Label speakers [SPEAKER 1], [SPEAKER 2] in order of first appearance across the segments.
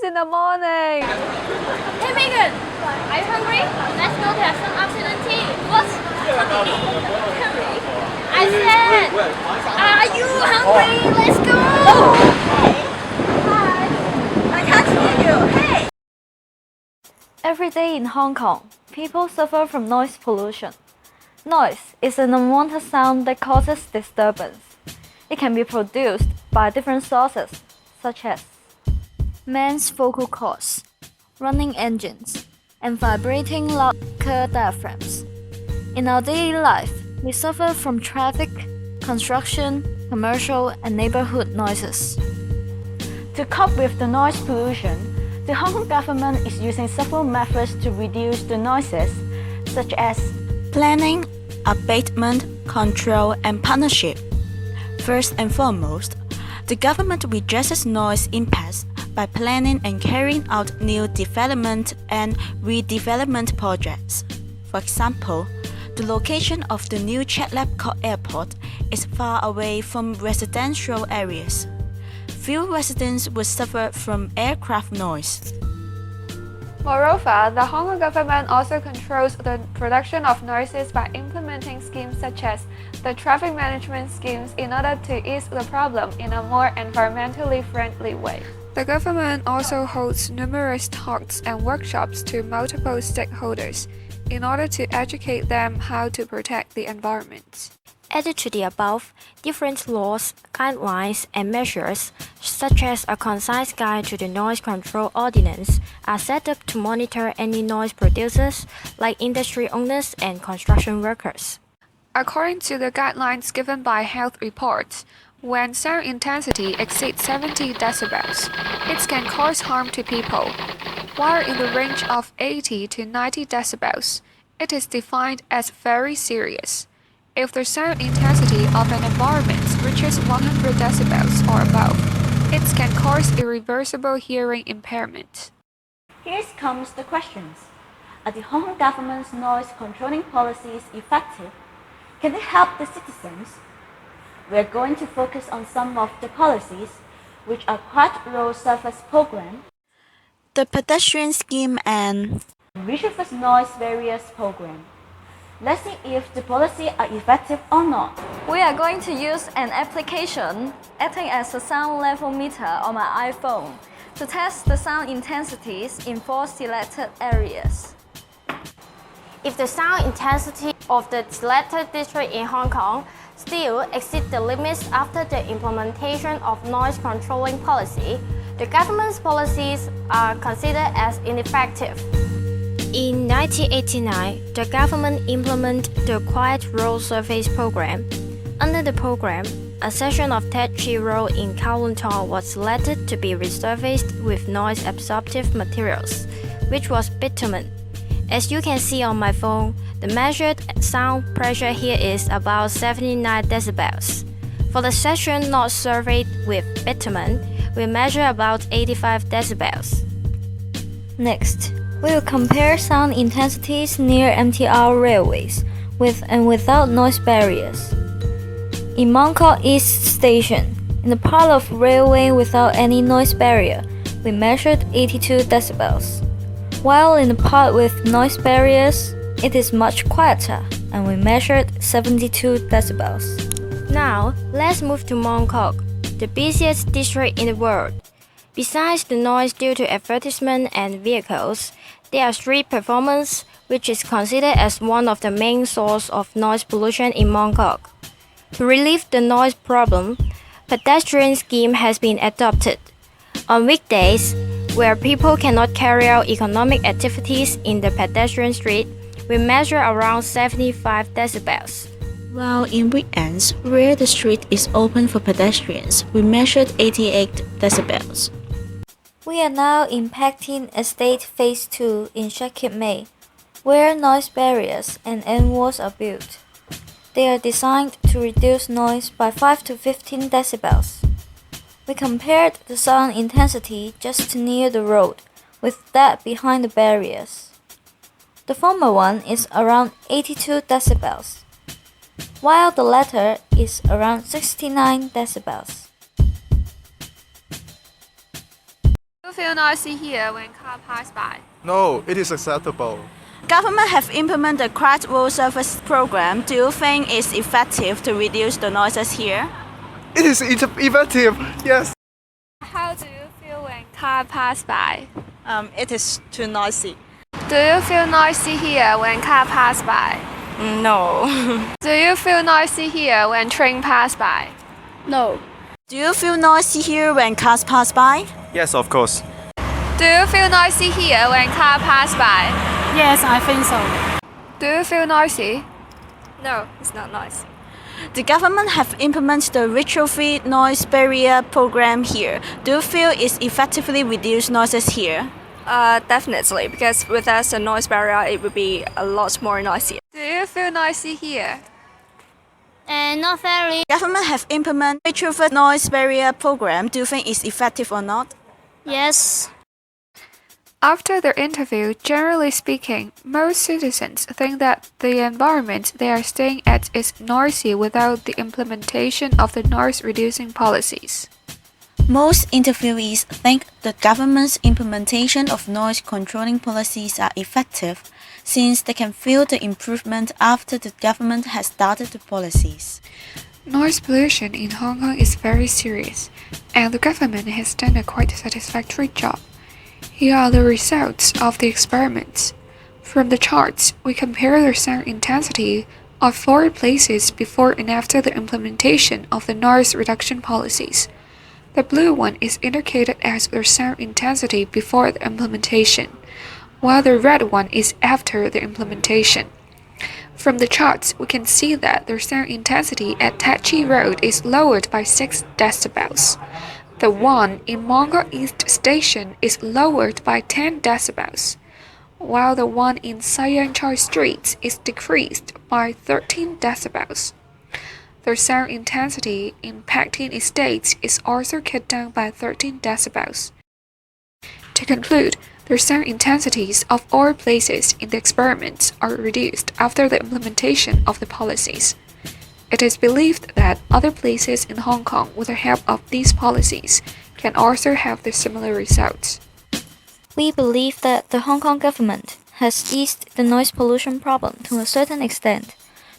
[SPEAKER 1] in the morning.
[SPEAKER 2] Hey Megan, are you hungry? Let's go to have some afternoon tea. What? Hungry? I said, are you hungry? Let's go. Hi. I can't hear you. Hey.
[SPEAKER 1] Every day in Hong Kong, people suffer from noise pollution. Noise is an unwanted sound that causes disturbance. It can be produced by different sources, such as man's vocal cords, running engines, and vibrating loud car diaphragms. In our daily life, we suffer from traffic, construction, commercial, and neighborhood noises. To cope with the noise pollution, the Hong Kong government is using several methods to reduce the noises, such as
[SPEAKER 3] planning, abatement, control, and partnership. First and foremost, the government redresses noise impacts by planning and carrying out new development and redevelopment projects. For example, the location of the new Chatlap Court Airport is far away from residential areas. Few residents will suffer from aircraft noise.
[SPEAKER 4] Moreover, the Hong Kong government also controls the production of noises by implementing schemes such as the traffic management schemes in order to ease the problem in a more environmentally friendly way. The government also holds numerous talks and workshops to multiple stakeholders in order to educate them how to protect the environment.
[SPEAKER 5] Added to the above, different laws, guidelines, and measures, such as a concise guide to the noise control ordinance, are set up to monitor any noise producers, like industry owners and construction workers.
[SPEAKER 4] According to the guidelines given by Health Reports, when sound intensity exceeds 70 decibels, it can cause harm to people, while in the range of 80 to 90 decibels, it is defined as very serious. If the sound intensity of an environment reaches 100 decibels or above, it can cause irreversible hearing impairment.
[SPEAKER 1] Here comes the questions. Are the Hong Kong government's noise controlling policies effective? Can they help the citizens? We are going to focus on some of the policies, which are Quiet Road Surface Program,
[SPEAKER 3] The pedestrian scheme and
[SPEAKER 1] Resurface Noise Barriers Program. Let's see if the policies are effective or not. We are going to use an application acting as a sound level meter on my iPhone to test the sound intensities in 4 selected areas.
[SPEAKER 5] If the sound intensity of the selected district in Hong Kong still exceeds the limits after the implementation of noise controlling policy, the government's policies are considered as ineffective. In 1989, the government implemented the Quiet Road Surface Program. Under the program, a section of Tat Chi Road in Kowloon Tong was selected to be resurfaced with noise-absorptive materials, which was bitumen. As you can see on my phone, the measured sound pressure here is about 79 decibels. For the section not surveyed with bitumen, we measure about 85 decibels.
[SPEAKER 1] Next, we will compare sound intensities near MTR railways with and without noise barriers. In Mong Kok East Station, in the part of railway without any noise barrier, we measured 82 decibels. While in the part with noise barriers, it is much quieter, and we measured 72 decibels.
[SPEAKER 5] Now, let's move to Mong Kok, the busiest district in the world. Besides the noise due to advertisement and vehicles, there are street performance, which is considered as one of the main sources of noise pollution in Mong Kok. To relieve the noise problem, pedestrian scheme has been adopted. On weekdays, where people cannot carry out economic activities in the pedestrian street, we measure around 75 decibels.
[SPEAKER 3] while in weekends, where the street is open for pedestrians, we measured 88 decibels.
[SPEAKER 1] We are now impacting Estate Phase 2 in Shek Kip Mei, where noise barriers and end walls are built. They are designed to reduce noise by 5 to 15 decibels. We compared the sound intensity just near the road with that behind the barriers. The former one is around 82 decibels, while the latter is around 69 decibels.
[SPEAKER 4] Do you feel noisy here when car pass by?
[SPEAKER 6] No, it is acceptable.
[SPEAKER 3] Government have implemented a quiet road surface program. Do you think it's effective to reduce the noises here?
[SPEAKER 6] It is effective, yes.
[SPEAKER 4] How do you feel when car pass by?
[SPEAKER 3] It is too noisy.
[SPEAKER 4] Do you feel noisy here when car pass by?
[SPEAKER 3] No.
[SPEAKER 4] Do you feel noisy here when train pass by?
[SPEAKER 5] No.
[SPEAKER 3] Do you feel noisy here when cars pass by?
[SPEAKER 6] Yes, of course.
[SPEAKER 4] Do you feel noisy here when car pass by?
[SPEAKER 7] Yes, I think so.
[SPEAKER 4] Do you feel noisy?
[SPEAKER 1] No, it's not noisy.
[SPEAKER 3] The government have implemented the retrofit noise barrier program here. Do you feel it's effectively reduced noises here?
[SPEAKER 1] Definitely, because without the noise barrier, it would be a lot more noisy.
[SPEAKER 4] Do you feel noisy here?
[SPEAKER 5] And not very.
[SPEAKER 3] Government have implemented retrofit noise barrier program. Do you think it's effective or not?
[SPEAKER 5] Yes.
[SPEAKER 4] After their interview, generally speaking, most citizens think that the environment they are staying at is noisy without the implementation of the noise-reducing policies.
[SPEAKER 3] Most interviewees think the government's implementation of noise controlling policies are effective, since they can feel the improvement after the government has started the policies.
[SPEAKER 4] Noise pollution in Hong Kong is very serious, and the government has done a quite satisfactory job. Here are the results of the experiments. From the charts, we compare the sound intensity of 4 places before and after the implementation of the noise reduction policies. The blue one is indicated as the sound intensity before the implementation, while the red one is after the implementation. From the charts, we can see that the sound intensity at Tat Chi Road is lowered by 6 decibels. The one in Mong Kok East Station is lowered by 10 decibels, while the one in Sai Yan Chai Street is decreased by 13 decibels. The sound intensity in Pak Tin Estates is also cut down by 13 decibels. To conclude, the sound intensities of all places in the experiments are reduced after the implementation of the policies. It is believed that other places in Hong Kong, with the help of these policies, can also have the similar results.
[SPEAKER 1] We believe that the Hong Kong government has eased the noise pollution problem to a certain extent,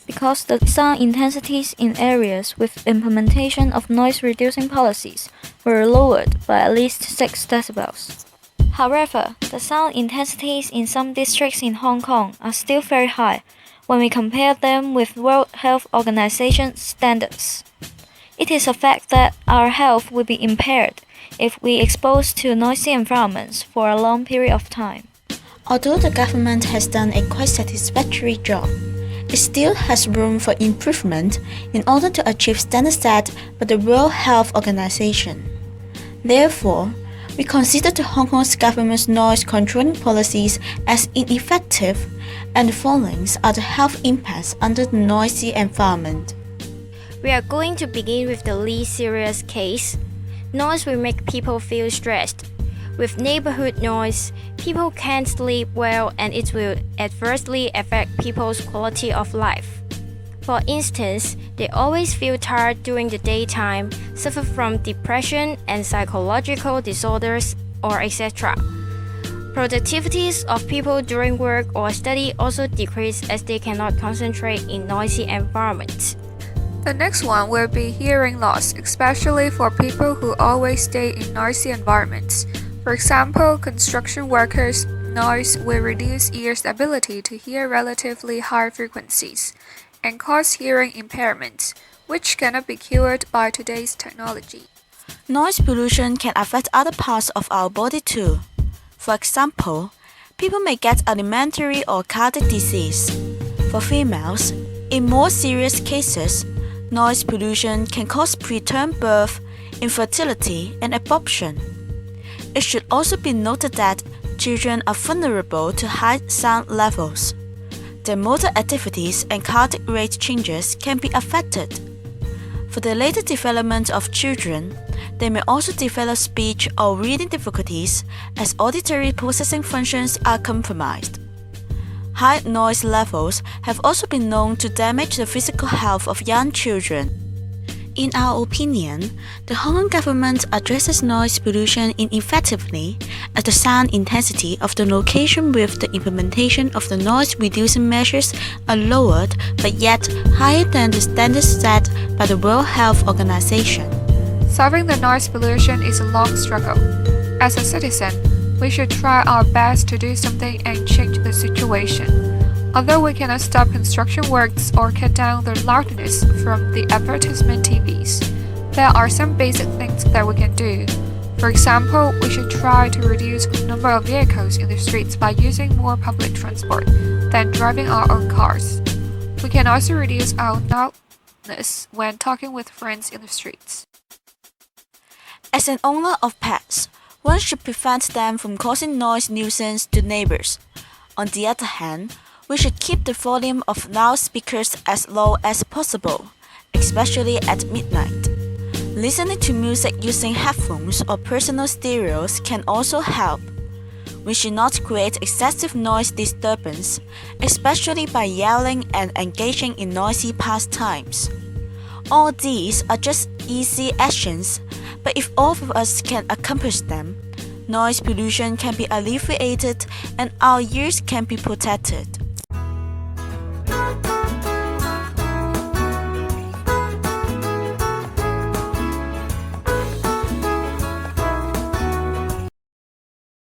[SPEAKER 1] because the sound intensities in areas with implementation of noise-reducing policies were lowered by at least 6 decibels. However, the sound intensities in some districts in Hong Kong are still very high when we compare them with World Health Organization standards. It is a fact that our health will be impaired if we expose to noisy environments for a long period of time.
[SPEAKER 3] Although the government has done a quite satisfactory job, it still has room for improvement in order to achieve standards set by the World Health Organization. Therefore, we consider the Hong Kong government's noise controlling policies as ineffective, and the following are the health impacts under the noisy environment.
[SPEAKER 5] We are going to begin with the least serious case. Noise will make people feel stressed. With neighborhood noise, people can't sleep well and it will adversely affect people's quality of life. For instance, they always feel tired during the daytime, suffer from depression and psychological disorders, or etc. Productivities of people during work or study also decrease as they cannot concentrate in noisy environments.
[SPEAKER 4] The next one will be hearing loss, especially for people who always stay in noisy environments. For example, construction workers, noise will reduce ears' ability to hear relatively high frequencies and cause hearing impairment, which cannot be cured by today's technology.
[SPEAKER 3] Noise pollution can affect other parts of our body too. For example, people may get alimentary or cardiac disease. For females, in more serious cases, noise pollution can cause preterm birth, infertility, and abortion. It should also be noted that children are vulnerable to high sound levels. Their motor activities and cardiac rate changes can be affected. For the later development of children, they may also develop speech or reading difficulties as auditory processing functions are compromised. High noise levels have also been known to damage the physical health of young children. In our opinion, the Hong Kong government addresses noise pollution ineffectively as the sound intensity of the location with the implementation of the noise-reducing measures are lowered but yet higher than the standards set by the World Health Organization.
[SPEAKER 4] Solving the noise pollution is a long struggle. As a citizen, we should try our best to do something and change the situation. Although we cannot stop construction works or cut down the loudness from the advertisement TVs, there are some basic things that we can do. For example, we should try to reduce the number of vehicles in the streets by using more public transport than driving our own cars. We can also reduce our loudness when talking with friends in the streets.
[SPEAKER 3] As an owner of pets, one should prevent them from causing noise nuisance to neighbors. On the other hand, we should keep the volume of loudspeakers as low as possible, especially at midnight. Listening to music using headphones or personal stereos can also help. We should not create excessive noise disturbance, especially by yelling and engaging in noisy pastimes. All these are just easy actions, but if all of us can accomplish them, noise pollution can be alleviated and our ears can be protected.